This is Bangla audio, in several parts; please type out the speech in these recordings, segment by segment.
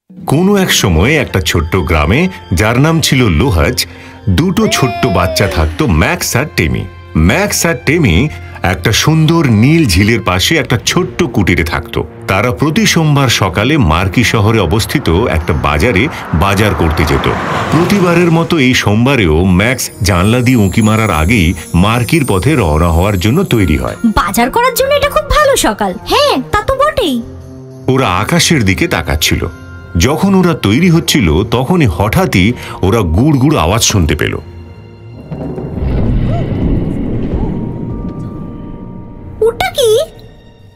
কোনো এক সময় একটা ছোট্ট গ্রামে, যার নাম ছিল লোহাজ, দুটো ছোট্ট বাচ্চা থাকতো, ম্যাক্স আর টেমি। ম্যাক্স আর টেমি একটা সুন্দর নীল ঝিলের পাশে একটা ছোট্ট কুটিরে থাকতো। তারা প্রতি সোমবার সকালে মার্কি শহরে অবস্থিত একটা বাজারে বাজার করতে যেত। প্রতিবারের মতো এই সোমবারেও ম্যাক্স জানলা দিয়ে উঁকি মারার আগেই মার্কির পথে রওনা হওয়ার জন্য তৈরি হয়। বাজার করার জন্য এটা খুব ভালো সকাল। হ্যাঁ, তা তো বটেই। ওরা আকাশের দিকে তাকাচ্ছিল। যখন ওরা তৈরি হচ্ছিল তখনই হঠাৎই ওরা গুড় গুড় আওয়াজ শুনতে পেল। ওটা কি?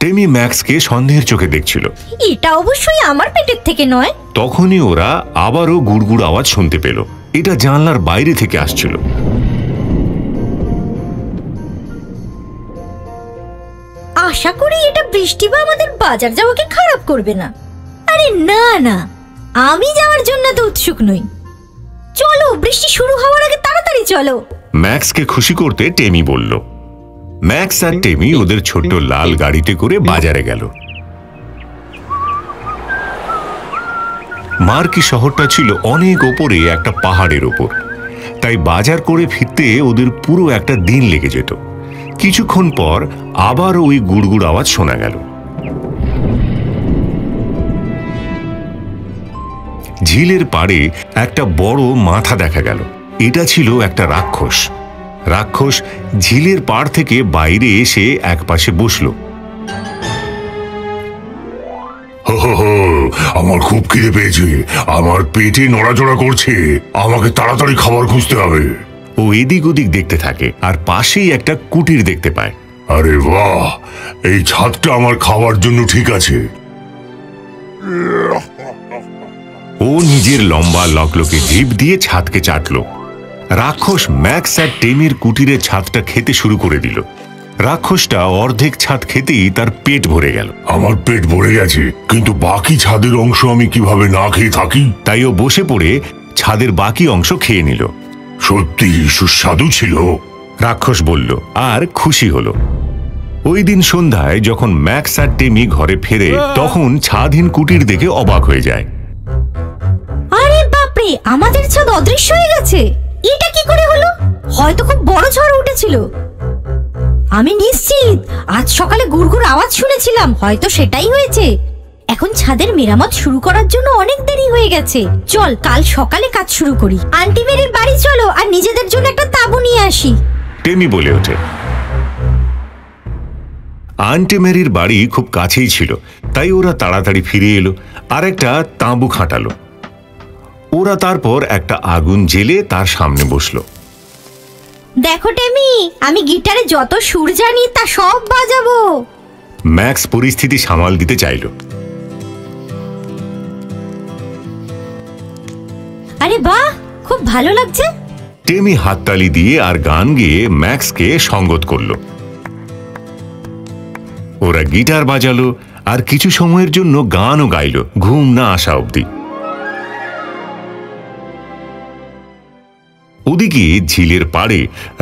টেমি ম্যাক্সকে সন্দেহের চোখে দেখছিল। এটা অবশ্যই আমার পেটের থেকে নয়। তখনই ওরা আবারও গুড় গুড় আওয়াজ শুনতে পেল। এটা জানলার বাইরে থেকে আসছিল। আশা করি এটা বৃষ্টি বা আমাদের বাজার যাওয়াকে খারাপ করবে না। আরে না না, আমি যাওয়ার জন্য তো উৎসুক নই। চলো, বৃষ্টি শুরু হওয়ার আগে তাড়াতাড়ি চলো। ম্যাক্সকে খুশি করতে টেমি বলল। ম্যাক্স আর টেমি ওদের ছোট্ট লাল গাড়িতে করে বাজারে গেল। মার্কি শহরটা ছিল অনেক ওপরে, একটা পাহাড়ের ওপর। তাই বাজার করে ফিরতে ওদের পুরো একটা দিন লেগে যেত। কিছুক্ষণ পর আবার ওই গুড়গুড় আওয়াজ শোনা গেল। ঝিলের পাড়ে একটা বড় মাথা দেখা গেল। এটা ছিল একটা রাক্ষস। রাক্ষস ঝিলের পাড় থেকে বাইরে এসে একপাশে বসল। আমার খুব খিদে পেয়েছে, আমার পেটে নড়াচড়া করছে, আমাকে তাড়াতাড়ি খাবার খুঁজতে হবে। ও এদিক ওদিক দেখতে থাকে আর পাশেই একটা কুটির দেখতে পায়। আরে বাহ, এই ছাদটা আমার খাওয়ার জন্য ঠিক আছে। ও নিজের লম্বা লকলকে জিভ দিয়ে ছাদকে চাটল। রাক্ষস ম্যাক্স আর টেমির কুটিরের ছাদটা খেতে শুরু করে দিল। রাক্ষসটা অর্ধেক ছাদ খেতেই তার পেট ভরে গেল। আমার পেট ভরে গেছে, কিন্তু বাকি ছাদের অংশ আমি কিভাবে না খেয়ে থাকি? তাই ও বসে পড়ে ছাদের বাকি অংশ খেয়ে নিল। সত্যি সুস্বাদু ছিল, রাক্ষস বলল আর খুশি হলো। ওই দিন সন্ধ্যায় যখন ম্যাক্স আর টেমি ঘরে ফেরে, তখন ছাদহীন কুটির দেখে অবাক হয়ে যায়। আরে বাপরে, আমাদের ছাদ অদৃশ্য হয়ে গেছে। এটা কি করে হলো? হয়তো খুব বড় ঝড় উঠেছিল। আমি নিশ্চিত আজ সকালে গুড়গুড় আওয়াজ শুনেছিলাম, হয়তো সেটাই হয়েছে। এখন ছাদের মেরামত শুরু করার জন্য অনেক দেরি হয়ে গেছে। চল, কাল সকালে কাজ শুরু করি। আন্টি মেরির বাড়ি চলো আর নিজেদের জন্য একটা তাঁবু নিয়ে আসি, টেমি বলে ওঠে। আন্টি মেরির বাড়ি খুব কাছেই ছিল, তাই ওরা তাড়াতাড়ি ফিরে এলো আর একটা তাঁবু খাটালো। ওরা তারপর একটা আগুন জ্বেলে তার সামনে বসলো। দেখো টেমি, আমি গিটারে যত সুর জানি তা সব বাজাবো। ম্যাক্স পরিস্থিতি সামাল দিতে চাইল। আরে বাহ, খুব ভালো লাগছে। টেমি হাততালি দিয়ে আর গান গেয়ে ম্যাক্সকে সঙ্গত করলো। ওরা গিটার বাজালো আর কিছু সময়ের জন্য গানও গাইল, ঘুম না আসা অবধি। ওদিকে ঝিলের পাড়ে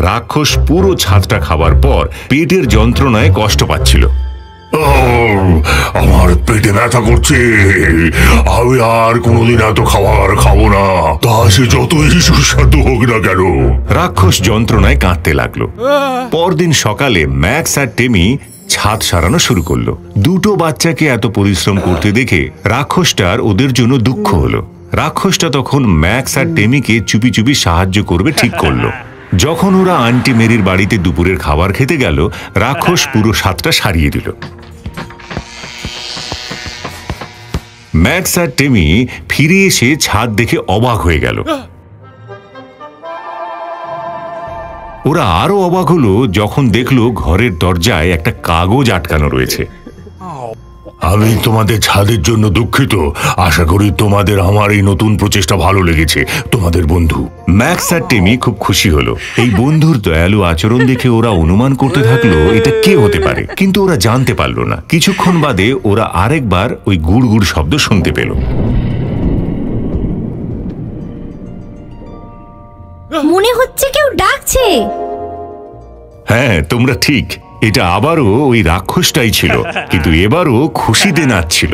রাক্ষস পুরো ছাদটা খাবার পর পেটের যন্ত্রণায় কষ্ট পাচ্ছিল। আমার পেটে ব্যথা করছে, আমি আর কোনোদিন এত খাবার খাবো না, তা সে যতই সুস্বাদু হোক না কেন। রাক্ষস যন্ত্রণায় কাঁদতে লাগলো। পরদিন সকালে ম্যাক্স আর টেমি ছাদ সারানো শুরু করলো। দুটো বাচ্চাকে এত পরিশ্রম করতে দেখে রাক্ষসটার ওদের জন্য দুঃখ হলো। রাক্ষসটা তখন ম্যাক্স আর টেমিকে চুপি চুপি সাহায্য করবে ঠিক করলো। যখন ওরা আন্টি মেরির বাড়িতে দুপুরের খাবার খেতে গেল, রাক্ষস পুরো ছাদটা সারিয়ে দিল। ম্যাক্স আর টেমি ফিরে এসে ছাদ দেখে অবাক হয়ে গেল। ওরা আরো অবাক হলো যখন দেখলো ঘরের দরজায় একটা কাগজ আটকানো রয়েছে। আমি তোমাদের ছাদের জন্য দুঃখিত, আশা করি তোমাদের আমার এই নতুন প্রচেষ্টা ভালো লেগেছে। তোমাদের বন্ধু। ম্যাক্স আর টেমি খুব খুশি হলো। এই বন্ধুর দয়ালু আচরণ দেখে ওরা অনুমান করতে থাকলো এটা কে হতে পারে, কিন্তু ওরা জানতে পারলো না। কিছুক্ষণ বাদে ওরা আরেকবার ওই গুড় গুড় শব্দ শুনতে পেল। মনে হচ্ছে কেউ ডাকছে। হ্যাঁ, তোমরা ঠিক, এটা আবারও ওই রাক্ষসটাই ছিল, কিন্তু এবারও খুশিতে নাচছিল।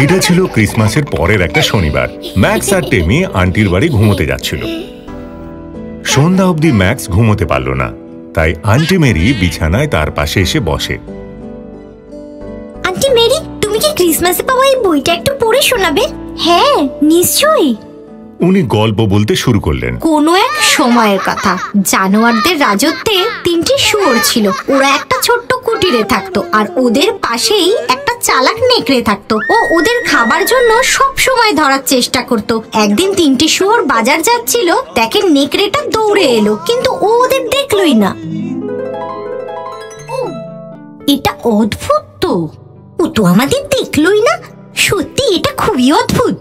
এটা ছিল ক্রিসমাসের পরের একটা শনিবার। ম্যাক্স আর টেমি আন্টির বাড়ি ঘুমোতে যাচ্ছিল। সন্ধ্যা অবধি ম্যাক্স ঘুমোতে পারল না, তাই আন্টি মেরি বিছানায় তার পাশে এসে বসে। আন্টি মেরি, তুমি কি ক্রিসমাসে পাওয়া এই বইটা একটু পড়ে শোনাবে? হ্যাঁ, নিশ্চয়ই। উনি গল্প বলতে শুরু করলেন। কোনো এক সময়ের কথা, জানোয়ারদের রাজত্বে 3টি শুয়োর ছিল। ওরা একটা ছোট্ট কুটিরে থাকতো, আর ওদের পাশেই একটা চালাক নেকড়ে থাকতো। ও ওদের খাবার জন্য সব সময় ধরার চেষ্টা করত। একদিন 3টি শুয়োর বাজার যাচ্ছিল, দেখে নেকড়েটা দৌড়ে এলো, কিন্তু ও ওদের দেখলই না। এটা অদ্ভুত তো, ও তো আমাদের দেখলই না। সত্যি এটা খুবই অদ্ভুত।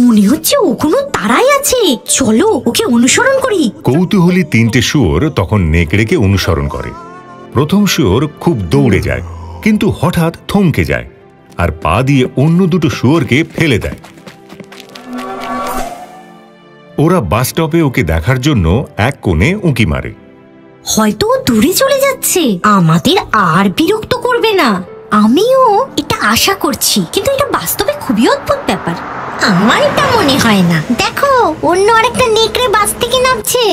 মনে হচ্ছে ও কোনো তারাই আছে। চলো ওকে অনুসরণ করি। কৌতূহলী 3টে শুয়োর তখন নেকড়েকে অনুসরণ করে। প্রথম শুয়োর খুব দৌড়ে যায়, কিন্তু হঠাৎ থমকে যায় আর পা দিয়ে অন্য দুটো শুয়োরকে ফেলে দেয়। ওরা বাস স্টপে ওকে দেখার জন্য এক কোণে উঁকি মারে। হয়তো ও দূরে চলে যাচ্ছে, আমাদের আর বিরক্ত করবে না। আমিও এটা আশা করছি, কিন্তু এটা বাস্তবে খুবই অদ্ভুত ব্যাপার। আমার এটা মনে হয় না। দেখো, অন্য আরেকটা নেকড়ে বাস থেকে নামছে।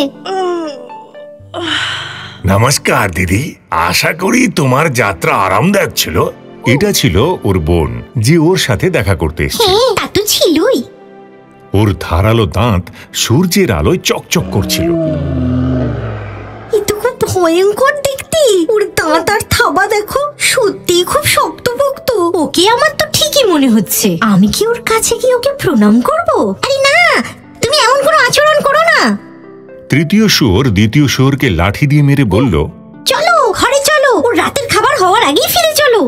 নমস্কার দিদি, আশা করি তোমার যাত্রা আরামদায়ক ছিল। এটা ছিল ওর বোন, যে ওর সাথে দেখা করতে এসেছে। হ্যাঁ, তা তো ছিলই। ওর ধারালো দাঁত সূর্যের আলোয় চকচক করছিল। এ তো খুব ভয়ঙ্কর দেখতে। ওর দাঁত আর থাবা দেখো, সত্যি খুব শক্তপোক্ত। ওকে আমার তো ঠিকই মনে হচ্ছে। আমি কি ওর কাছে গিয়ে ওকে প্রণাম করব? আরে না, তুমি এমন কোনো আচরণ করো না। তৃতীয় শুয়োর দ্বিতীয় শুয়োরকে লাঠি দিয়ে মেরে বলল, চলো ঘরে চলো, ওর রাতের খাবার হওয়ার আগেই ফিরে চলো।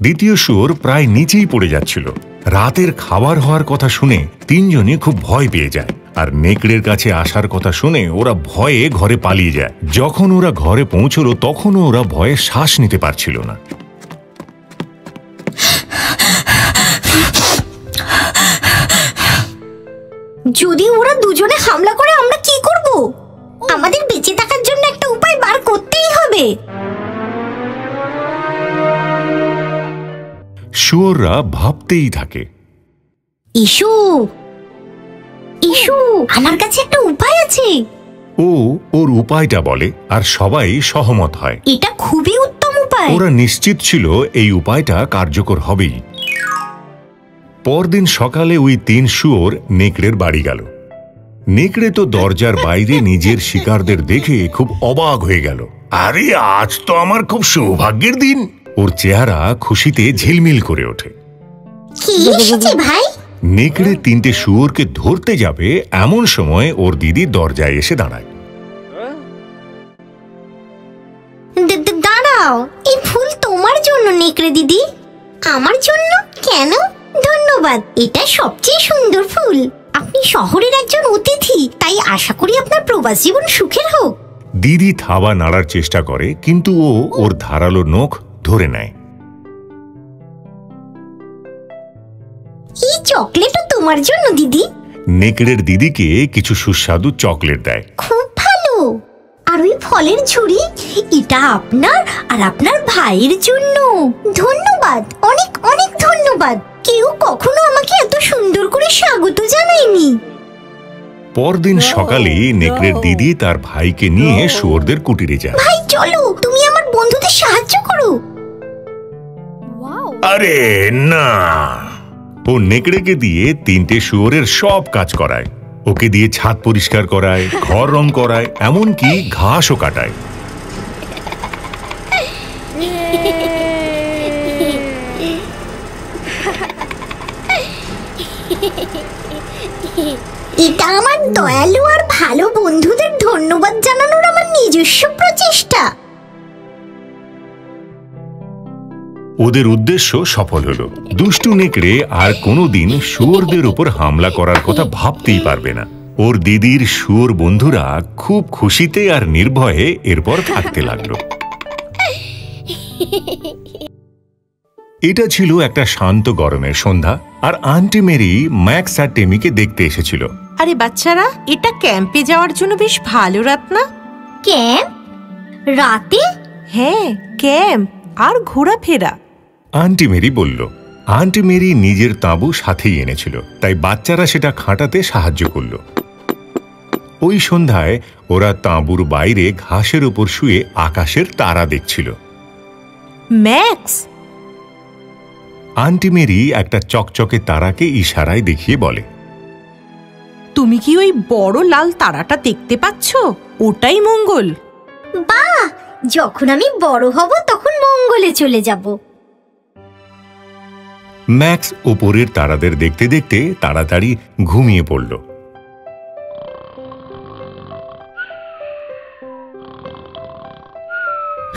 দ্বিতীয় শুয়োর প্রায় নিচেই পড়ে যাচ্ছিল। রাতের খাবার হওয়ার কথা শুনে তিনজনই খুব ভয় পেয়ে যায়, আর নেকড়ের কাছে আসার কথা শুনে ওরা ভয়ে ঘরে পালিয়ে যায়। যখন ওরা ঘরে পৌঁছলো, তখনও ওরা ভয়ে শ্বাস নিতে পারছিল না। যদি ওরা দুজনে হামলা করে, আমরা কি করব? আমাদের বেঁচে থাকার জন্য একটা উপায় বার করতেই হবে। শুয়োররা ভাবতেই থাকে, ইসু ইসু, আমার কাছে একটা উপায় আছে। ও ওর উপায়টা বলে, আর সবাই সহমত হয়। এটা খুবই উত্তম উপায়। ওরা নিশ্চিত ছিল এই উপায়টা কার্যকর হবেই। পরদিন সকালে ওই 3 শুয়োর নেকড়ের বাড়ি গেল। নেকড়ে তো দরজার বাইরে নিজের শিকারদের দেখে খুব অবাক হয়ে গেল। আরে, আজ তো আমার খুব সৌভাগ্যের দিন। ওর চেহারা খুশিতে ঝিলমিল করে ওঠে। কি এসেছে ভাই? নেকড়ে 3টে শুয়োরকে ধরতে যাবে, এমন সময় ওর দিদি দরজায় এসে দাঁড়ায়। দাঁড়াও, এই ফুল তোমার জন্য নেকড়ে দিদি। আমার জন্য? কেন? ধন্যবাদ, এটা সবচেয়ে সুন্দর ফুল। আপনি শহরের একজন অতিথি, তাই আশা করি আপনার প্রবাস জীবন সুখের হোক। দিদি থাবা নাড়ার চেষ্টা করে, কিন্তু ও ওর ধারালো নখ ধরে নেয়। এই চকলেটও তোমার জন্য দিদি। নেকড়ের দিদিকে কিছু সুস্বাদু চকলেট দেয়। খুব ভালো। আর ওই ফলের ঝুড়ি, এটা আপনার আর আপনার ভাইয়ের জন্য। ধন্যবাদ, অনেক অনেক ধন্যবাদ। কেউ কখনো আমাকে এত সুন্দর করে স্বাগত জানায়নি। পরদিন সকালে নেকড়ের দিদি তার ভাইকে নিয়ে শুয়োরদের কুটিরে যায়। ভাই চলো, তুমি আমার বন্ধুদের সাহায্য করো। আরে না, ও নেকড়েকে দিয়ে 3টে শুয়োরের সব কাজ করায়। ওকে দিয়ে ছাদ পরিষ্কার করায়, ঘর রং করায়, এমনকি ঘাসও কাটায়। এটা আমার দয়ালু আর ভালো বন্ধুদের ধন্যবাদ জানানোর আমার নিজস্ব প্রচেষ্টা। ওদের উদ্দেশ্য সফল হলো। দুষ্টু নেকড়ে আর কোনোদিন শুয়োরদের উপর হামলা করার কথা ভাবতেই পারবে না। ওর দিদির শুয়োর বন্ধুরা খুব খুশিতে আর নির্ভয়ে এরপর থাকতে লাগলো। এটা ছিল একটা শান্ত গরমের সন্ধ্যা, আর আন্টি মেরি ম্যাক্স আর টেমিকে দেখতে এসেছিল। আরে বাচ্চারা, এটা ক্যাম্পে যাওয়ার জন্য বেশ ভালো রাত না? ক্যাম্প? রাতে? হ্যাঁ, ক্যাম্প আর ঘোরাফেরা। আন্টি মেরি বলল। আন্টি মেরি নিজের তাঁবু সাথেই এনেছিল, তাই বাচ্চারা সেটা খাটাতে সাহায্য করল। ওই সন্ধ্যায় ওরা তাঁবুর বাইরে ঘাসের উপর শুয়ে আকাশের তারা দেখছিল। ম্যাক্স, আন্টি মেরি একটা চকচকে তারাকে ইশারায় দেখিয়ে বলে, তুমি কি ওই বড় লাল তারাটা দেখতে পাচ্ছ? ওটাই মঙ্গল। বাহ, যখন আমি বড় হব তখন মঙ্গলে চলে যাব। ম্যাক্স ওপরের তারাদের দেখতে দেখতে তাড়াতাড়ি ঘুমিয়ে পড়ল।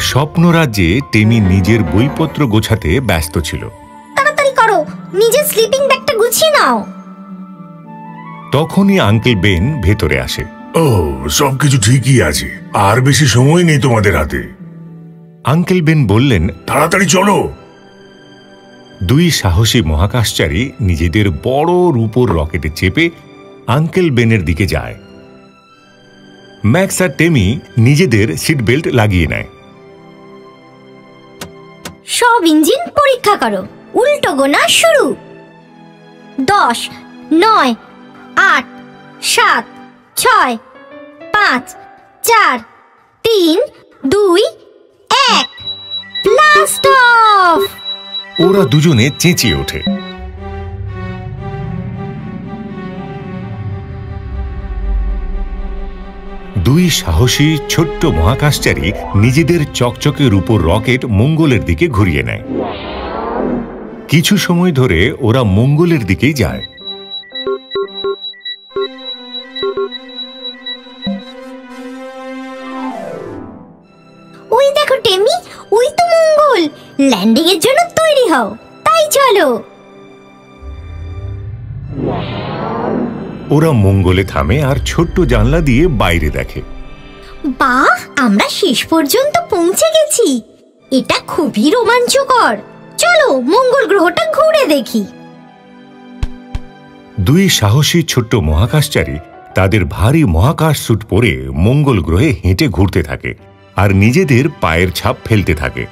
স্বপ্নরাজ্যে টেমি নিজের বইপত্র গোছাতে ব্যস্ত ছিল। তাড়াতাড়ি করো, নিজের স্লিপিং ব্যাগটা গুছিয়ে নাও। তখনই আঙ্কেল বেন ভেতরে আসে। ও, সবকিছু ঠিকই আছে, আর বেশি সময় নেই তোমাদের হাতে। আঙ্কেল বেন বললেন, তাড়াতাড়ি চলো। দুই সাহসী মহাকাশচারী নিজেদের বড় রূপোর রকেটে চেপে আঙ্কেল বেনের দিকে যায়। ম্যাক্স আর টেমি নিজেদের সিট বেল্ট লাগিয়ে নেয়। সব ইঞ্জিন পরীক্ষা করো, উল্টো গোনা শুরু। 10, 9, 8, 7, 6, 5, 4, 3, 2, 1, ব্লাস্ট অফ! ওরা দুজনে চেঁচিয়ে ওঠে। দুই সাহসী ছোট্ট মহাকাশচারী নিজেদের চকচকে রূপোর রকেট মঙ্গলের দিকে ঘুরিয়ে নেয়। কিছু সময় ধরে ওরা মঙ্গলের দিকেই যায়। ওই দেখো টেমি, ওই তো মঙ্গল। ল্যান্ডিং এর জন্য তৈরি হও, তাই চলো। ওরা মঙ্গলে থামে আর ছোট্ট জানলা দিয়ে বাইরে দেখে। বাহ, আমরা শেষ পর্যন্ত পৌঁছে গেছি। এটা খুবই রোমাঞ্চকর। চলো মঙ্গল গ্রহটা ঘুরে দেখি। দুই সাহসী ছোট্ট মহাকাশচারী তাদের ভারী মহাকাশ স্যুট পরে মঙ্গল গ্রহে হেঁটে ঘুরতে থাকে আর নিজেদের পায়ের ছাপ ফেলতে থাকে।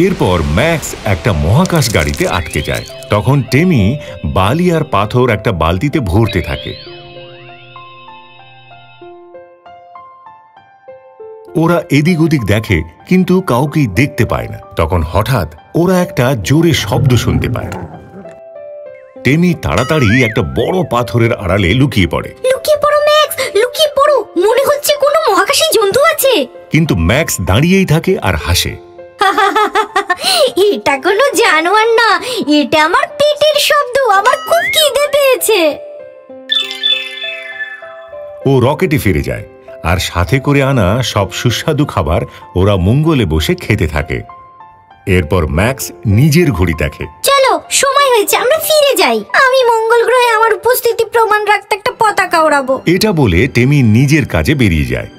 এরপর ম্যাক্স একটা মহাকাশ গাড়িতে আটকে যায়। তখন টেমি বালি আর পাথর একটা বালতিতে ভরতে থাকে। ওরা এদিক ওদিক দেখে, কিন্তু কাউকেই দেখতে পায় না। তখন হঠাৎ ওরা একটা জোরে শব্দ শুনতে পায়। টেমি তাড়াতাড়ি একটা বড় পাথরের আড়ালে লুকিয়ে পড়ে। লুকিয়ে পড়ো ম্যাক্স, লুকিয়ে পড়ো, মনে হচ্ছে কোনো মহাকাশী জন্তু আছে। কিন্তু ম্যাক্স দাঁড়িয়েই থাকে আর হাসে। এটা কোনো জানোয়ার না, এটা আমার পেটের শব্দ। আমার খুব খিদে পেয়েছে। ও রকেটে ফিরে যায় আর সাথে করে আনা সব সুস্বাদু খাবার ওরা মঙ্গলে বসে খেতে থাকে। এরপর ম্যাক্স নিজের ঘড়ি দেখে। চলো, সময় হয়েছে, আমরা ফিরে যাই। আমি মঙ্গল গ্রহে আমার উপস্থিতি প্রমাণ রাখতে একটা পতাকা ওড়াবো। এটা বলে টেমি নিজের কাজে বেরিয়ে যায়।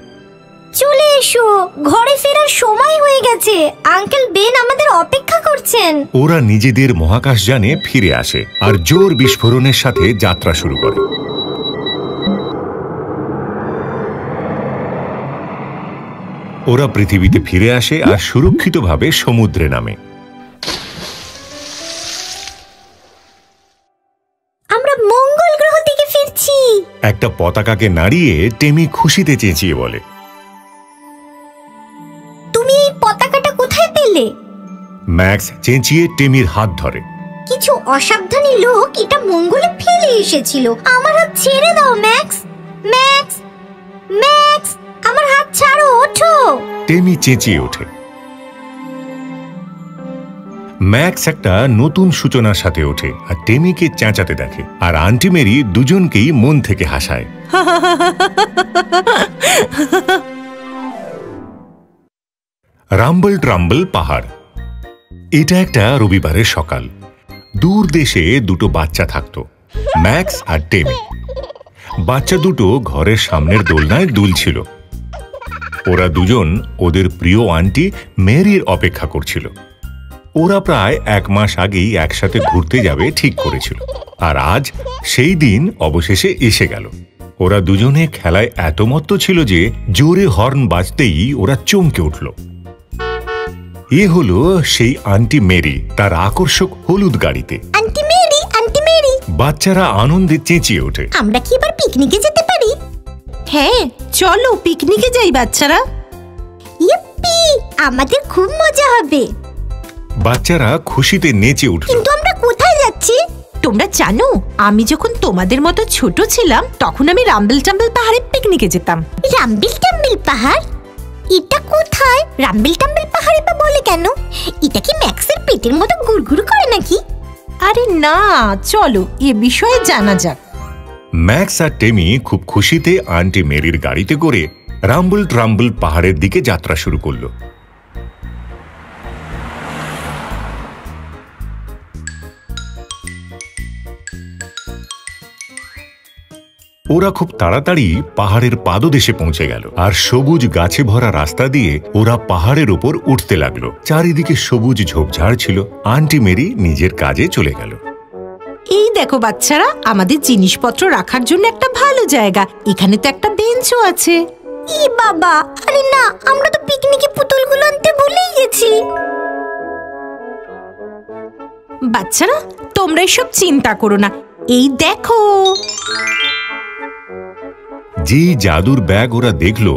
চলে এসো, ঘরে ফেরার সময় হয়ে গেছে। আঙ্কেল বেন আমাদের অপেক্ষা করছেন। ওরা নিজেদের মহাকাশযানে ফিরে আসে আর জোর বিস্ফোরণের সাথে যাত্রা শুরু করে। ওরা পৃথিবীতে ফিরে আসে আর সুরক্ষিতভাবে সমুদ্রে নামে। আমরা মঙ্গল গ্রহ থেকে ফিরছি। একটা পতাকাকে নাড়িয়ে টেমি খুশিতে চেঁচিয়ে বলে, তুমি এই পতাকাটা কোথায় পেলে? ম্যাক্স চেঁচিয়ে টেমির হাত ধরে। কিছু অসাবধানী লোক এটা মঙ্গলে ফেলে এসেছিল। আমার হাত ছেড়ে দাও ম্যাক্স। ম্যাক্স, ম্যাক্স, আমার হাত ছাড়ো, ওঠো। টেমি চেঁচিয়ে ওঠে। ম্যাক্স একটা নতুন সূচনার সাথে ওঠে আর টেমিকে চেঁচাতে দেখে, আর আন্টি মেরি দুজনকেই মন থেকে হাসায়। রাম্বল ট্রাম্বল পাহাড়। এটা একটা রবিবারের সকাল। দূর দেশে দুটো বাচ্চা থাকতো, ম্যাক্স আর টেমি। বাচ্চা দুটো ঘরের সামনের দোলনায় দুলছিল। ওরা দুজন ওদের প্রিয় আন্টি মেরির অপেক্ষা করছিল। ওরা প্রায় 1 মাস আগেই একসাথে ঘুরতে যাবে ঠিক করেছিল, আর আজ সেই দিন অবশেষে এসে গেল। ওরা দুজনে খেলায় এত মত্ত ছিল যে জোরে হর্ন বাজতেই ওরা চমকে উঠল। এ হলো সেই আন্টি মেরি, তার আকর্ষক হলুদ গাড়িতে। Auntie Mary, auntie Mary. বাচ্চারা আনন্দে চেঁচিয়ে ওঠে। আমরা কি এবার পিকনিকে যেতে পারি? হ্যাঁ, চলো পিকনিকে যাই বাচ্চারা। ইপ্পি, আমাদের খুব মজা হবে। বাচ্চারা খুশিতে নেচে উঠল। কিন্তু আমরা কোথায় যাচ্ছি? তোমরা জানো, আমি যখন তোমাদের মতো ছোট ছিলাম তখন আমি রাম্বেল টাম্বেল পাহাড়ে পিকনিকে যেতাম। রাম্বিল টাম্বিল পাহাড়? এটা কোথায়? রাম্বিল টাম্বিল পাহাড়ে বা বলে কেন? এটা কি ম্যাক্সের পেটের মতো গুড়গুড় করে নাকি? আরে না, চলো এ বিষয়ে জানা যাক। ম্যাক্স আর টেমি খুব খুশিতে আন্টি মেরির গাড়িতে করে রাম্বল ট্রাম্বল পাহাড়ের দিকে যাত্রা শুরু করলো। ওরা খুব তাড়াতাড়ি পাহাড়ের পাদদেশে পৌঁছে গেল, আর সবুজ গাছে ভরা রাস্তা দিয়ে ওরা পাহাড়ের ওপর উঠতে লাগলো। চারিদিকে সবুজ ঝোপঝাড় ছিল। আন্টি মেরি নিজের কাজে চলে গেল। এই দেখো বাচ্চারা, আমাদের জিনিসপত্র রাখার জন্য একটা ভালো জায়গা। এখানে তো একটা বেঞ্চও আছে। ই বাবা, আরে না, আমরা তো পিকনিকে পুতুলগুলো আনতে ভুলেই গেছি। বাচ্চারা, তোমরা এসব চিন্তা করো না। এই দেখো। যে জাদুর ব্যাগ ওরা দেখলো,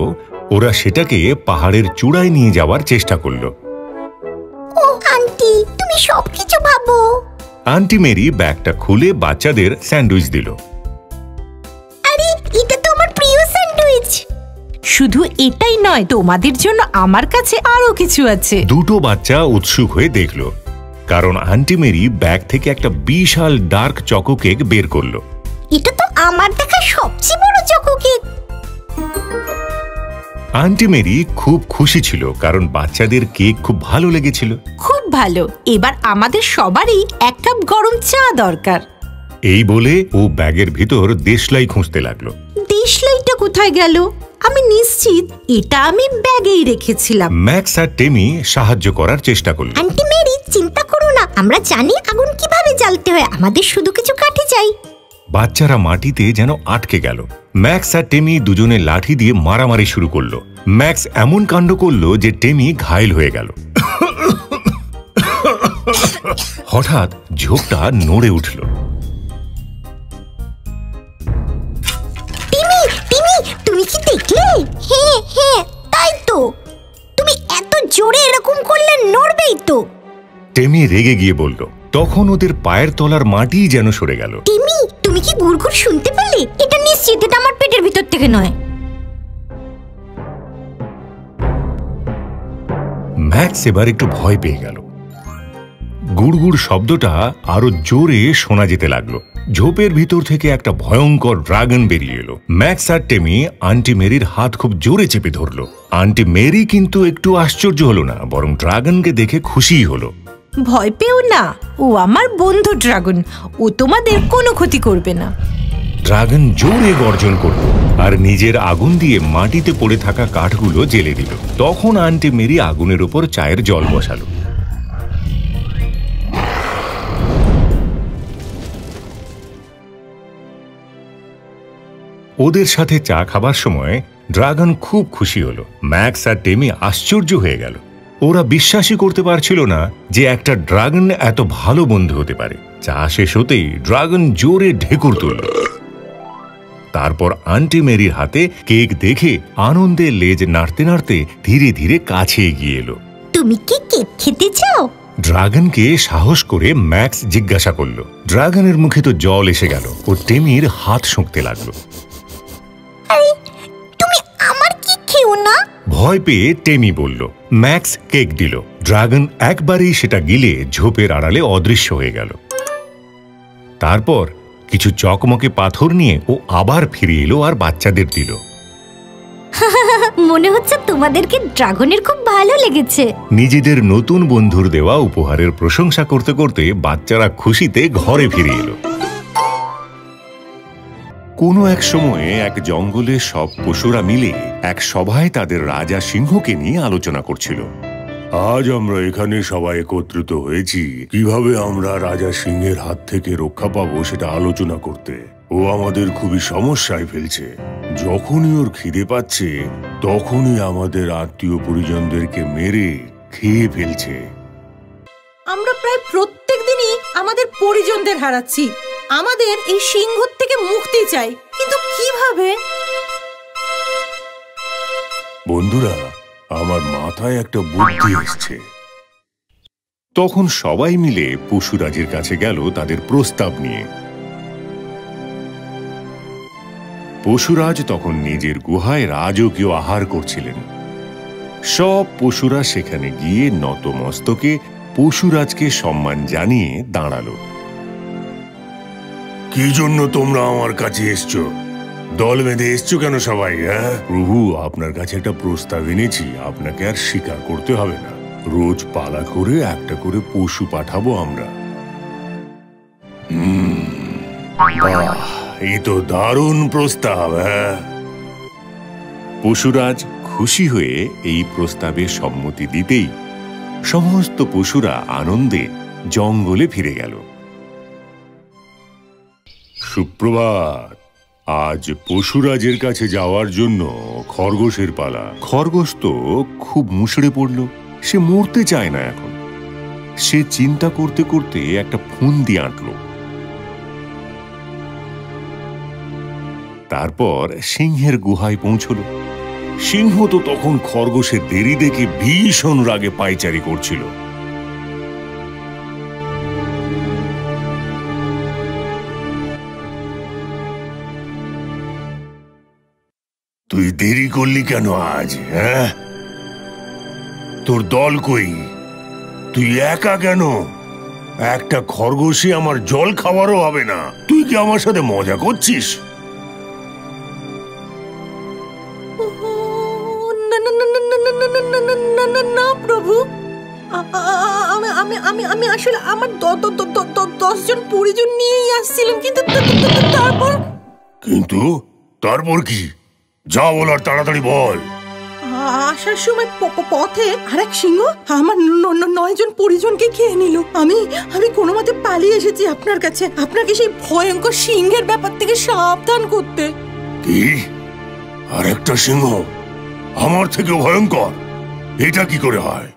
ওরা সেটাকে পাহাড়ের চূড়ায় নিয়ে যাওয়ার চেষ্টা করলো। ও আন্টি, তুমি সবকিছু ভাবো। আন্টি মেরি ব্যাগটা খুলে বাচ্চাদের স্যান্ডউইচ দিল। আরে, এটা তো আমার প্রিয় স্যান্ডউইচ। শুধু এটাই নয়, তোমাদের জন্য আমার কাছে আরো কিছু আছে। দুটো বাচ্চা উৎসুক হয়ে দেখলো, কারণ আন্টি মেরি ব্যাগ থেকে একটা বিশাল ডার্ক চকো কেক বের করলো। এটা তো আমার দেখা সবচেয়ে বড় চকো কেক। আন্টি মেরি খুব খুশি ছিল, কারণ বাচ্চাদের কেক খুব ভালো লেগেছিল। খুব ভালো, এবার আমাদের সবারই এক কাপ গরম চা দরকার। এই বলে ও ব্যাগের ভিতর দেশলাই খুঁজতে লাগলো। দেশলাইটা কোথায় গেল? আমি নিশ্চিত এটা আমি ব্যাগেই রেখেছিলাম। ম্যাক্স আর টেমি সাহায্য করার চেষ্টা করলো। আন্টি মেরি, চিন্তা করো না, আমরা জানি আগুন কিভাবে জ্বালতে হয়। আমাদের শুধু কিছু কাঠি চাই। বাচ্চারা মাটিতে যেন আটকে গেল। ম্যাক্স আর টেমি দুজনে লাঠি দিয়ে মারামারি শুরু করলো। ম্যাক্স এমন কাণ্ড করলো যে টেমি ঘায়েল হয়ে গেল। হঠাৎ ঝোপটা নড়ে উঠল। টিমি, টিমি, তুমি কি দেখলে? হ্যাঁ হ্যাঁ, তাই তো। তুমি এত জোরে এরকম করলে নড়বেই তো। টেমি রেগে গিয়ে বলল। তখন ওদের পায়ের তলার মাটি যেন সরে গেল। টিমি, তুমি কি গুড়গুড় শুনতে পেলে? এটা নিশ্চিত এটা আমার পেটের ভিতর থেকে নয়। ম্যাক্স এবার একটু ভয় পেয়ে গেল। গুড়গুড় শব্দটা আরো জোরে শোনা যেতে লাগলো। ঝোপের ভিতর থেকে একটা ভয়ঙ্কর ড্রাগন বেরিয়ে এলো। ম্যাক্স আর টেমি আন্টি মেরির হাত খুব জোরে চেপে ধরলো। আন্টি মেরি কিন্তু একটু আশ্চর্য হলো না, বরং ড্রাগনকে দেখে খুশিই হলো। ভয় পেও না, ও আমার বন্ধু ড্রাগন। ও তোমাদের কোনো ক্ষতি করবে না। ড্রাগন জোরে গর্জন করল আর নিজের আগুন দিয়ে মাটিতে পড়ে থাকা কাঠগুলো জ্বেলে দিল। তখন আন্টি মেরি আগুনের উপর চায়ের জল বসালো। ওদের সাথে চা খাবার সময় ড্রাগন খুব খুশি হলো। ম্যাক্স আর টেমি আশ্চর্য হয়ে গেল। ওরা বিশ্বাসই করতে পারছিল না যে একটা ড্রাগন এত ভালো বন্ধু হতে পারে। চা শেষ হতেই ড্রাগন জোরে ঢেকুর তুলল। তারপর আন্টি মেরির হাতে কেক দেখে আনন্দে লেজ নাড়তে নাড়তে ধীরে ধীরে কাছে এগিয়ে এলো। তুমি কি কেক খেতে চাও? ড্রাগনকে সাহস করে ম্যাক্স জিজ্ঞাসা করলো। ড্রাগনের মুখে তো জল এসে গেল। ও টেমির হাত শুঁকতে লাগলো। আরে, তুমি আমার কেক খেও না। ভয় পেয়ে টেমি বলল। ম্যাক্স কেক দিল। ড্রাগন একবারেই সেটা গিলে ঝোপের আড়ালে অদৃশ্য হয়ে গেল। তারপর কিছু চকমকে পাথর নিয়ে ও আবার ফিরে এলো আর বাচ্চাদের দিল। মনে হচ্ছে তোমাদেরকে ড্রাগনের খুব ভালো লেগেছে। নিজেদের নতুন বন্ধুর দেওয়া উপহারের প্রশংসা করতে করতে বাচ্চারা খুশিতে ঘরে ফিরে এলো। কোনো এক সময়ে এক জঙ্গলে সব পশুরা মিলে এক সভায় তাদের রাজা সিংহকে নিয়ে আলোচনা করছিল। আজ আমরা এখানে সবাই একত্রিত হয়েছি কিভাবে আমরা রাজা সিংহের হাত থেকে রক্ষা পাবো সেটা আলোচনা করতে। ও আমাদের খুবই সমস্যায় ফেলছে। যখনই ওর খিদে পাচ্ছে তখনই আমাদের আত্মীয় পরিজনদেরকে মেরে খেয়ে ফেলছে। আমরা প্রায় প্রত্যেক দিনই আমাদের পরিজনদের হারাচ্ছি। আমাদের এই সিংহ থেকে মুক্তি চাই, কিন্তু কিভাবে? বন্ধুরা, আমার মাথায় একটা বুদ্ধি এসছে। তখন সবাই মিলে পশুরাজের কাছে গেল তাদের প্রস্তাব নিয়ে। পশুরাজ তখন নিজের গুহায় রাজকীয় আহার করছিলেন। সব পশুরা সেখানে গিয়ে নতমস্তকে পশুরাজকে সম্মান জানিয়ে দাঁড়ালো। কি জন্য তোমরা আমার কাছে এসছো? দল বেঁধে এসছো কেন সবাই? হ্যাঁ প্রভু, আপনার কাছে একটা প্রস্তাব এনেছি। আপনাকে আর স্বীকার করতে হবে না। রোজ পালা করে একটা করে পশু পাঠাবো আমরা। বাহ, এই তো দারুণ প্রস্তাব। হ্যাঁ, পশুরাজ খুশি হয়ে এই প্রস্তাবে সম্মতি দিতেই সমস্ত পশুরা আনন্দে জঙ্গলে ফিরে গেল। সুপ্রভাত। আজ পশুরাজের কাছে যাওয়ার জন্য খরগোশের পালা। খরগোশ তো খুব মুষড়ে পড়ল। সে মরতে চায় না এখন। সে চিন্তা করতে করতে একটা ফন্দি আঁটল। তারপর সিংহের গুহায় পৌঁছল। সিংহ তো তখন খরগোশের দেরি দেখে ভীষণ রাগে পায়চারি করছিল। তুই দেরি করলি কেন আজ? হ্যাঁ, তোর দল কই? তুই একা কেন? একটা খরগোশে আমার জল খাওয়ারও হবে না। তুই কি আমার সাথে মজা করছিস? না প্রভু, আমি আসলে আমার 10 জন পরিজন নিয়েই আসছিলাম, কিন্তু তারপর কি? যা বলার তাড়াতাড়ি বল। আসার সময় পথে আরেক সিংহ আমার 9 জন পরিজনকে খেয়ে নিল। আমি কোনো মতে পালিয়ে এসেছি আপনার কাছে, আপনাকে সেই ভয়ঙ্কর সিংহের ব্যাপার থেকে সাবধান করতে। কি? আরেকটা সিংহ আমার থেকে ভয়ঙ্কর? এটা কি করে হয়?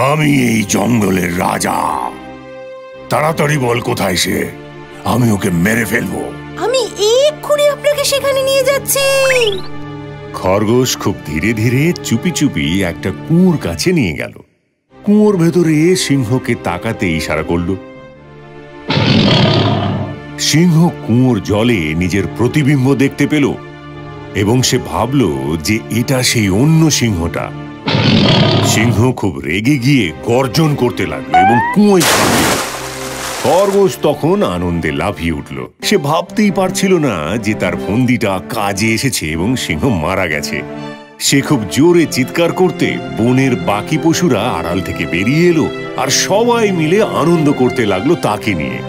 আমি এই জঙ্গলের রাজা। তাড়াতাড়ি বল কোথায় সে। আমি ওকে মেরে ফেলবো। আমি এক্ষুনি আপনাকে সেখানে নিয়ে যাচ্ছি। খরগোশ খুব ধীরে ধীরে চুপি চুপি একটা কুয়োর কাছে নিয়ে গেল। কুয়োর ভেতরে সিংহকে তাকাতে ইশারা করল। সিংহ কুয়োর জলে নিজের প্রতিবিম্ব দেখতে পেল এবং সে ভাবল যে এটা সেই অন্য সিংহটা। সিংহ খুব রেগে গিয়ে গর্জন করতে লাগলো এবং কুয়োয় ঝাঁপ। খরগোশ তখন আনন্দে লাফিয়ে উঠল। সে ভাবতেই পারছিল না যে তার ফন্দিটা কাজে এসেছে এবং সিংহ মারা গেছে। সে খুব জোরে চিৎকার করতে বনের বাকি পশুরা আড়াল থেকে বেরিয়ে এলো আর সবাই মিলে আনন্দ করতে লাগলো তাকে নিয়ে।